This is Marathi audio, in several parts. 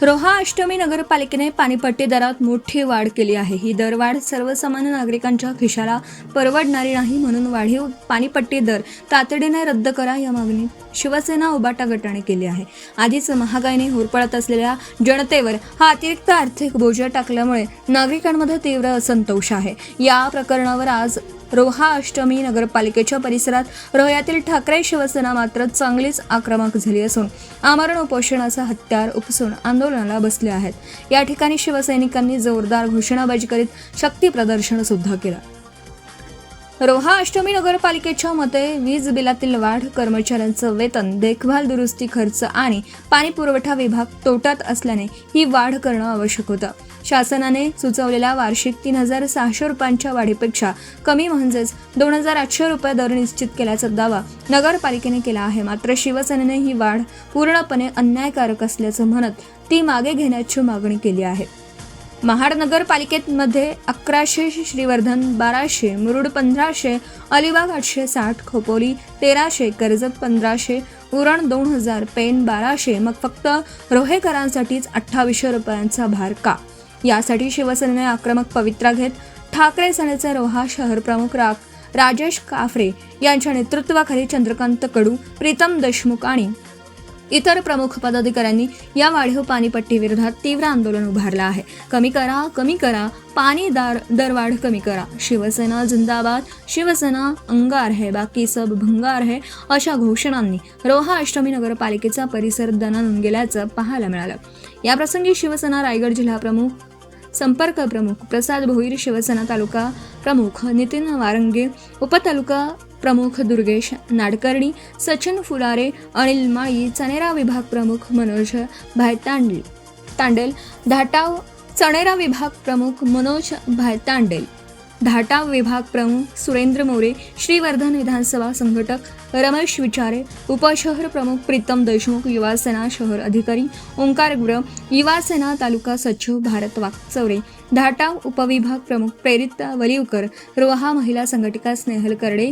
रोहा अष्टमी नगरपालिकेने पाणीपट्टी दरात मोठी वाढ केली आहे। ही दरवाढ सर्वसामान्य नागरिकांच्या खिशाला परवडणारी नाही, म्हणून वाढीव पाणीपट्टी दर तातडीने रद्द करा या मागणी शिवसेना उबाटा गटाने केली आहे। आधीच महागाईने होरपळत असलेल्या जनतेवर हा अतिरिक्त आर्थिक बोज टाकल्यामुळे नागरिकांमध्ये तीव्र असंतोष आहे। या प्रकरणावर आज रोहा अष्टमी नगरपालिकेच्या परिसरात रोह्यातील ठाकरे शिवसेना मात्र चांगलीच आक्रमक झाली असून आमरण उपोषणाचा हत्यार उपसून आंदोलनाला बसले आहेत। या ठिकाणी शिवसैनिकांनी जोरदार घोषणाबाजी करीत शक्ती प्रदर्शन सुद्धा केलं। रोहा अष्टमी नगरपालिकेच्या मते वीज बिलातील वाढ, कर्मचाऱ्यांचं वेतन, देखभाल दुरुस्ती खर्च आणि पाणी पुरवठा विभाग तोट्यात असल्याने ही वाढ करणं आवश्यक होतं। शासनाने सुचवलेल्या वार्षिक 3600 रुपयांच्या वाढीपेक्षा कमी म्हणजेच 2800 रुपये दर निश्चित केल्याचा दावा नगरपालिकेने केला आहे। मात्र शिवसेनेने ही वाढ पूर्णपणे अन्यायकारक असल्याचं म्हणत ती मागे घेण्याची मागणी केली आहे। महाड नगरपालिकेमध्ये 1100, श्रीवर्धन 1200, मुरुड 1500, अलिबाग 860, खोपोली 1300, कर्जत 1500, उरण 2000, पेन 1200, मग फक्त रोहेकरांसाठीच 2800 रुपयांचा भार का? यासाठी शिवसेनेने आक्रमक पवित्रा घेत ठाकरे सेनेचे रोहा शहर प्रमुख राजेश काफरे यांच्या नेतृत्वाखाली चंद्रकांत कडू, प्रीतम देशमुख आणि इतर प्रमुख पदाधिकाऱ्यांनी या वाढीव पाणीपट्टी विरोधात तीव्र आंदोलन उभारलं आहे। कमी करा, कमी करा, पाणी दरवाढ कमी करा, शिवसेना जिंदाबाद, शिवसेना अंगार है, बाकी सब भंगार है, अशा घोषणांनी रोहा अष्टमी नगरपालिकेचा परिसर दणाणून गेल्याचं पाहायला मिळालं। याप्रसंगी शिवसेना रायगड जिल्हा प्रमुख, संपर्क प्रमुख प्रसाद भोईर, शिवसेना तालुका प्रमुख नितीन वारंगे, उपतालुका प्रमुख दुर्गेश नाडकर्णी, सचिन फुलारे, अनिल माळी, चणेरा विभाग प्रमुख मनोज भायतांडेल, धाटाव चणेरा विभाग प्रमुख मनोज भायतांडेल, धाटाव विभाग प्रमुख सुरेंद्र मोरे, श्रीवर्धन विधानसभा संघटक रमेश विचारे, उपशहर प्रमुख प्रीतम देशमुख, युवा सेना शहर अधिकारी ओंकार गुरव, युवा सेना तालुका सचिव भारत वाकचौरे, धाटाव उपविभाग प्रमुख प्रेरित वलिवकर, रोहा महिला संघटिका स्नेहल करडे,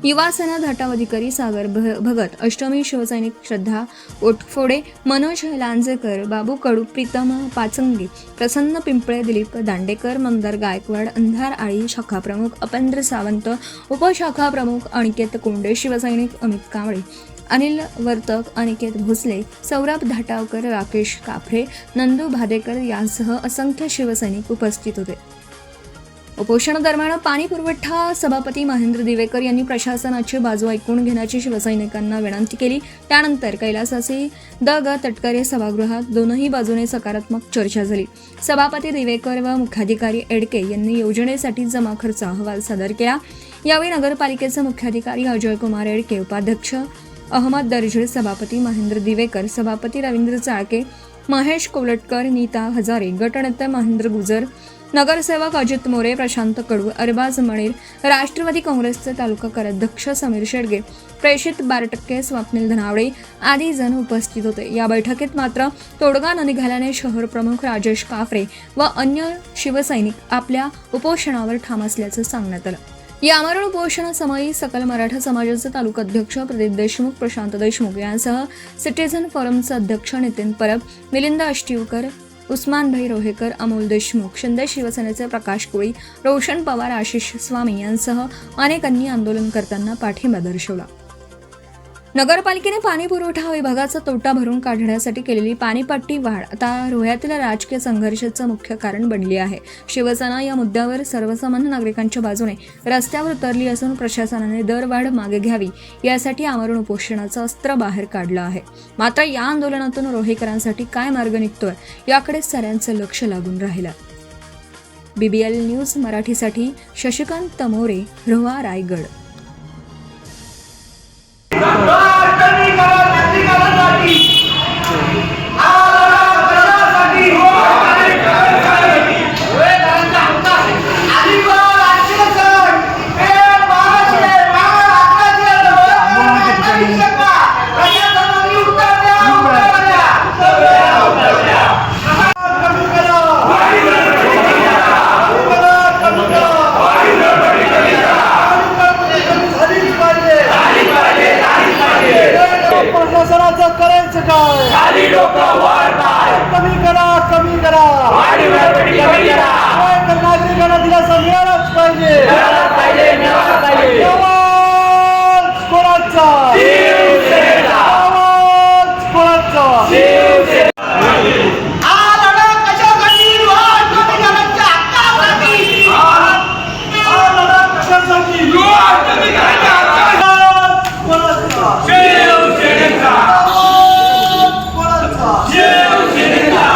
युवा सेना धाटाव अधिकारी सागर भगत, अष्टमी शिवसैनिक श्रद्धा ओटफोडे, मनोज लांजेकर, बाबू कडू, प्रीतम पाचंगी, प्रसन्न पिंपळे, दिलीप दांडेकर, मंदार गायकवाड, अंधार आळी शाखा प्रमुख अपेंद्र सावंत, उपशाखा प्रमुख अनिकेत कोंडे, शिवसैनिक अमित कांबळे, अनिल वर्तक, अनिकेत भोसले, सौरभ धाटावकर, राकेश काफरे, नंदू भादेकर यांसह असंख्य शिवसैनिक उपस्थित होते। उपोषण दरम्यान पाणी पुरवठा सभापती महेंद्र दिवेकर यांनी प्रशासनाची बाजू ऐकून घेण्याची शिवसैनिकांना विनंती केली। त्यानंतर कैलासासी द तटकरे सभागृहात दोनही बाजूने सकारात्मक चर्चा झाली। सभापती दिवेकर व मुख्याधिकारी एडके यांनी योजनेसाठी जमा खर्च अहवाल सादर केला। यावेळी नगरपालिकेचे मुख्याधिकारी अजय कुमार एडके, उपाध्यक्ष अहमद दर्जे, सभापती महेंद्र दिवेकर, सभापती रवींद्र चाळके, महेश कोलटकर, नीता हजारे, गटनेते महेंद्र गुजर, नगरसेवक अजित मोरे, प्रशांत कडू, अरबाज मणीर, राष्ट्रवादी काँग्रेसचे तालुका कार्याध्यक्ष समीर शेडगे, प्रेषित 12% स्वप्नील धनावडे आदी जण उपस्थित होते। या बैठकीत मात्र तोडगा न निघाल्याने शहर प्रमुख राजेश काफरे व अन्य शिवसैनिक आपल्या उपोषणावर ठाम असल्याचं सांगण्यात आलं। या आमरण उपोषणासमयी सकल मराठा समाजाचे तालुका अध्यक्ष प्रदीप देशमुख, प्रशांत देशमुख यांसह सिटीझन फोरमचे अध्यक्ष नितीन परब, मिलिंद अष्टीवकर, उस्मानभाई रोहेकर, अमोल देशमुख, शिंदे शिवसेनेचे प्रकाश कोळी, रोशन पवार, आशिष स्वामी यांसह अनेकांनी आंदोलन करताना पाठिंबा दर्शवला। नगरपालिकेने पाणी पुरवठा विभागाचा तोटा भरून काढण्यासाठी केलेली पाणीपट्टी वाढ आता रोह्यातील राजकीय संघर्षाचं मुख्य कारण बनली आहे। शिवसेना या मुद्द्यावर सर्वसामान्य नागरिकांच्या बाजूने रस्त्यावर उतरली असून प्रशासनाने दरवाढ मागे घ्यावी यासाठी आमरण उपोषणाचं अस्त्र बाहेर काढलं आहे। मात्र या आंदोलनातून रोहेकरांसाठी काय मार्ग निघतोय याकडे साऱ्यांचं लक्ष लागून राहिलं। BBL न्यूज मराठीसाठी शशिकांत मोरे, रोहा, रायगड। Come on. कुणाचं करायचं काय? खाली डोकं वर पाय, कमी करा, कमी करा. वाढीवर कमी करा. नागरिकांना दिलासा मिळालाच पाहिजे. मिळालाच पाहिजे, मिळालाच पाहिजे. आवाज कोणाचा? शिवसेनेचा. आवाज कोणाचा? शिवसेना. हा लढा कशासाठी? वाढ कमी करण्याच्या हक्कासाठी. हा लढा कशासाठी? वाढ कमी करायच्या हक्कासाठी. आवाज कोणाचा? शिवसेनेचा. आवाज कोणाचा? शिवसेनेचा.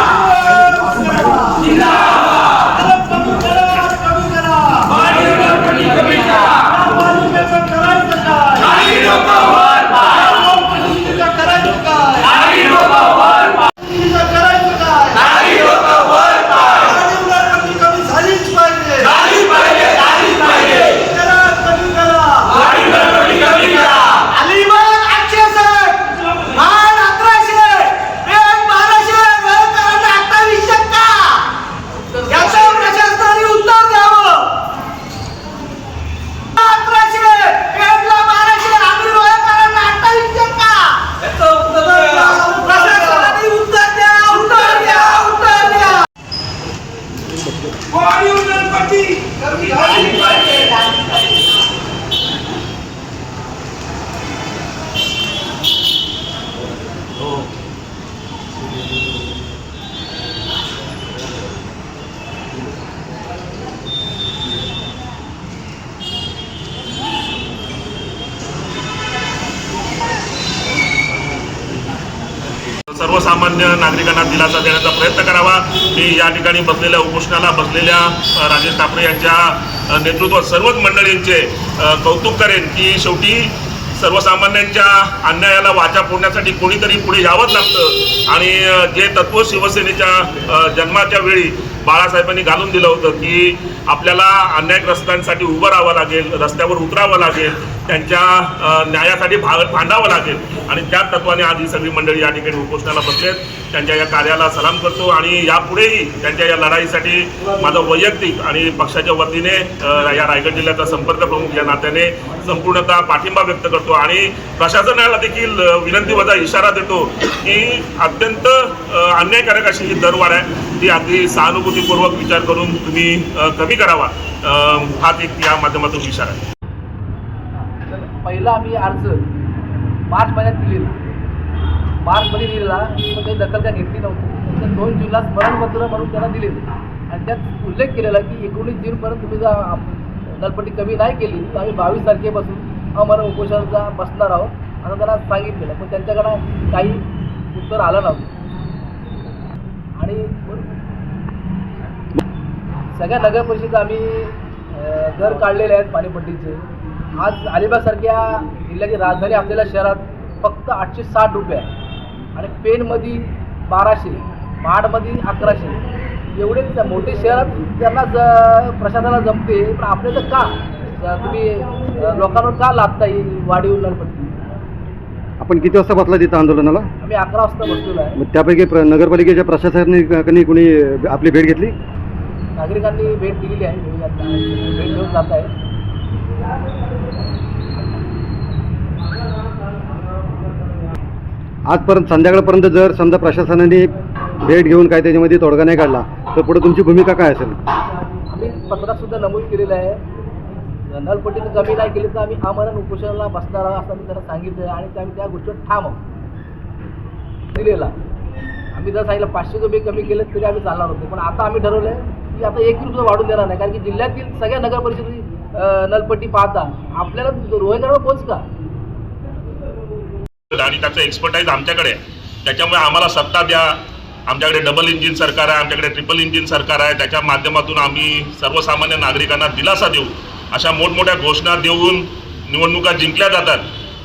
जिंदाबाद. कमी करा, कमी करा. वाढीवर कमी करा. पालिकेचं करायचं काय? खाली डोकं वर पाय, लोकप्रतिनिधीचं करायचं काय? खाली डोकं वर पाय, प्रतिनिधीचं करायचं काय? खाली डोकं वर पाय. वाढीवर कमी झालीच पाहिजे. झाली पाहिजे, झाली पाहिजे. करा, कमी करा. वाढीवर कमी करा. अलिबाग 860, महाड 1100, पेठ 1200, वळकरांना 28%. याचं प्रशासनाने उत्तर द्यावं. 1100, पेठला 1200, आम्ही वळकरांना 28%. प्रशासनाने उत्तर द्या, उत्तर द्या, उत्तर द्या. वाढीवर कमी झाली पाहिजे. सर्वसामान्य नागरिकांना दिलासा देण्याचा प्रयत्न करावा. मी या ठिकाणी बसलेल्या उपोषणाला बसलेल्या राजेश ठाकरे यांच्या नेतृत्वात सर्वच मंडळींचे कौतुक करेन की शेवटी सर्वसामान्यांच्या अन्यायाला वाचा फोडण्यासाठी कोणीतरी पुढे यावंच लागतं. आणि जे तत्त्व शिवसेनेच्या जन्माच्या वेळी बाळासाहेबांनी घालून दिलं होतं की आपल्याला अन्यायग्रस्तांसाठी उभं राहावं लागेल, रस्त्यावर उतरावं लागेल, त्यांच्या न्यायासाठी भांडावं लागेल. आणि त्याच तत्वाने आज ही सगळी मंडळी या ठिकाणी उपोषणाला बसलेत. त्यांच्या या कार्याला सलाम करतो आणि यापुढेही त्यांच्या या लढाईसाठी माझं वैयक्तिक आणि पक्षाच्या वतीने या रायगड जिल्ह्याचा संपर्क प्रमुख या नात्याने संपूर्णतः पाठिंबा व्यक्त करतो. आणि प्रशासनाला देखील विनंतीवजा इशारा देतो की अत्यंत अन्यायकारक अशी ही दरवाढ आहे, ती अगदी सहानुभूतीपूर्वक विचार करून तुम्ही कमी करावा. हाच एक या माध्यमातून इशारा आहे. पहिला आम्ही अर्ज मार्च महिन्यात दिलेला, मार्चमध्ये दिलेला, पण काही दखल काय घेतली नव्हती. नंतर 2 जूनला स्मरणपत्र म्हणून त्यांना दिलेलं आणि त्यात उल्लेख केलेला की 19 जूनपर्यंत तुम्ही जर नलपट्टी कमी नाही केली तर आम्ही 22 तारखेपासून अमरण उपोषणाचा बसणार आहोत असं त्यांना सांगितलेलं. पण त्यांच्याकडं काही उत्तर आलं नव्हतं. आणि सगळ्या नगर परिषद आम्ही दर काढलेले आहेत पाणीपट्टीचे. आज अलिबागसारख्या जिल्ह्याची राजधानी असलेल्या शहरात फक्त 860 रुपये आहे आणि पेणमध्ये 1200, महाडमध्ये 1100. एवढे मोठे शहरात त्यांना प्रशासनाला जमते, पण आपल्याला का तुम्ही लोकांवर का लादता ही वाढीव नलपट्टी? आपण किती वाजता बसला तिथं आंदोलनाला? आम्ही 11 वाजता बसलेलो आहे. मग त्यापैकी नगरपालिकेच्या प्रशासनाने कोणी आपली भेट घेतली? नागरिकांनी भेट दिलेली आहे, भेट घेऊन जात आहे. आजपर्यंत संध्याकाळपर्यंत जर समजा प्रशासनाने भेट घेऊन काय त्याच्यामध्ये तोडगा नाही काढला तर पुढे तुमची भूमिका काय असेल? आम्ही पत्रात सुद्धा नमूद केलेलं आहे, नलपट्टीचं कमी नाही केली तर आम्ही आमरण उपोषणाला बसणार आहोत असं आम्ही त्यांना सांगितलं आहे. आणि आम्ही त्या गोष्टीवर ठाम आहोत दिलेला. आम्ही जर सांगितलं 500 रुपये कमी केले तरी आम्ही चालणार होतो, पण आता आम्ही ठरवलं आहे की आता 1 रुपये वाढून देणार नाही. कारण की जिल्ह्यातील सगळ्या नगर परिषदी नलपट्टी पाहता आपल्याला रोहिदारावर पोच का? आणि त्याचं एक्सपर्टाईज आमच्याकडे आहे, त्याच्यामुळे आम्हाला सत्ता द्या. आमच्याकडे डबल इंजिन सरकार आहे, आमच्याकडे ट्रिपल इंजिन सरकार आहे. त्याच्या माध्यमातून आम्ही सर्वसामान्य नागरिकांना दिलासा देऊ. अशा मोठमोठ्या घोषणा देऊन निवडणुका जिंकल्या जातात,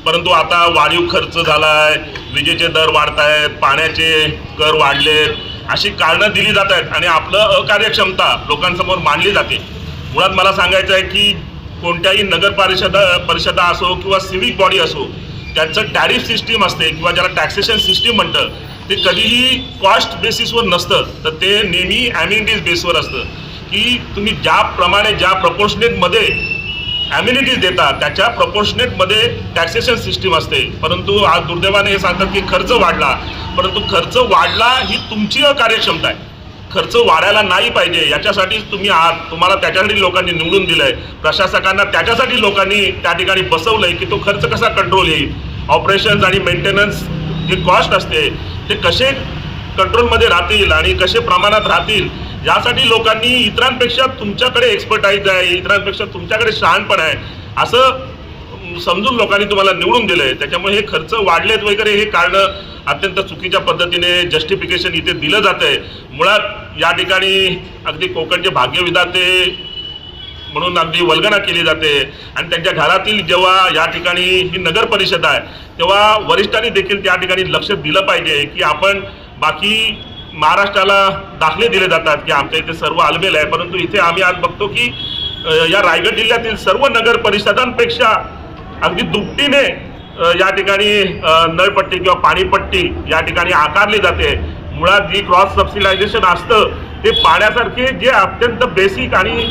परंतु आता वाढीव खर्च झाला आहे, विजेचे दर वाढत आहेत, पाण्याचे कर वाढलेत, अशी कारणं दिली जात आहेत आणि आपलं अकार्यक्षमता लोकांसमोर मांडली जाते. मुळात मला सांगायचं आहे की कोणत्याही नगर परिषदा असो किंवा सिव्हिक बॉडी असो, त्यांचं टॅरिफ सिस्टीम असते किंवा ज्याला टॅक्सेशन सिस्टीम म्हणतं, ते कधीही कॉस्ट बेसिसवर नसतं, तर ते नेहमी ॲम्युनिटीज बेसवर असतं. की तुम्ही ज्याप्रमाणे ज्या प्रपोर्शनेटमध्ये ॲम्युनिटीज देतात त्याच्या प्रपोर्शनेटमध्ये टॅक्सेशन सिस्टीम असते. परंतु आज दुर्दैवाने हे सांगतात की खर्च वाढला, परंतु खर्च वाढला ही तुमची अकार्यक्षमता आहे. खर्च वाढायला नाही पाहिजे याच्यासाठीच तुम्ही आहात. तुम्हाला त्याच्यासाठी लोकांनी निवडून दिलं आहे. प्रशासकांना त्याच्यासाठी लोकांनी त्या ठिकाणी बसवलं आहे की तो खर्च कसा कंट्रोल येईल. ऑपरेशन्स आणि मेंटेनन्स जे कॉस्ट असते ते कसे कंट्रोलमध्ये राहतील आणि कसे प्रमाणात राहतील यासाठी लोकांनी इतरांपेक्षा तुमच्याकडे एक्सपर्टाईज आहे, इतरांपेक्षा तुमच्याकडे शहाणपण आहे असं समजून लोकांनी तुम्हाला निवडून दिलं आहे. त्याच्यामुळे हे खर्च वाढलेत वगैरे हे कारणं अत्यंत चुकीच्या पद्धतीने जस्टिफिकेशन इथे दिलं जातं आहे. मुळात या ठिकाणी अगदी कोकणचे भाग्यविधाते म्हणून अगदी वल्गना केली जाते आणि त्यांच्या घरातील जेव्हा या ठिकाणी ही नगर परिषद आहे तेव्हा वरिष्ठांनी देखील त्या ठिकाणी लक्ष दिलं पाहिजे की आपण बाकी महाराष्ट्राला दाखले दिले जातात की आमच्या इथे सर्व आलबेल आहे, परंतु इथे आम्ही आज बघतो की या रायगड जिल्ह्यातील सर्व नगर परिषदांपेक्षा अगदी दुपटीने या ठिकाणी नळपट्टी किंवा पाणीपट्टी या ठिकाणी आकारली जाते. मुळात जी क्रॉस सबसिडायझेशन असतं ते पाण्यासारखे जे अत्यंत बेसिक आणि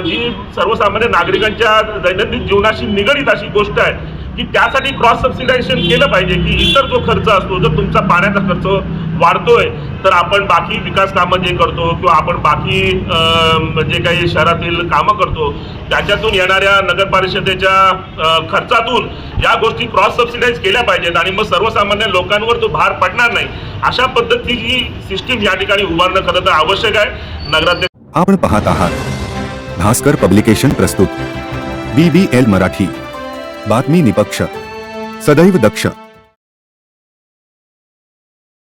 जी सर्वसामान्य नागरिकांच्या दैनंदिन जीवनाशी निगडीत अशी गोष्ट आहे की त्यासाठी क्रॉस सबसिडायझेशन केलं पाहिजे की इतर जो खर्च असतो जर तुमचा पाण्याचा खर्च वाढतोय तर आपण बाकी विकास कामं जे करतो किंवा आपण बाकी जे काही शहरातील कामं करतो त्याच्यातून येणाऱ्या नगर परिषदेच्या खर्चातून या गोष्टी क्रॉस सबसिडाईज केल्या पाहिजेत आणि मग सर्वसामान्य लोकांवर तो भार पडणार नाही. अशा पद्धतीची सिस्टीम या ठिकाणी उभारणं खरं तर आवश्यक आहे. नगराध्यक्ष आपण पाहत आहात भास्कर पब्लिकेशन प्रस्तुत BBL मराठी, बातमी निपक्ष, सदैव दक्ष.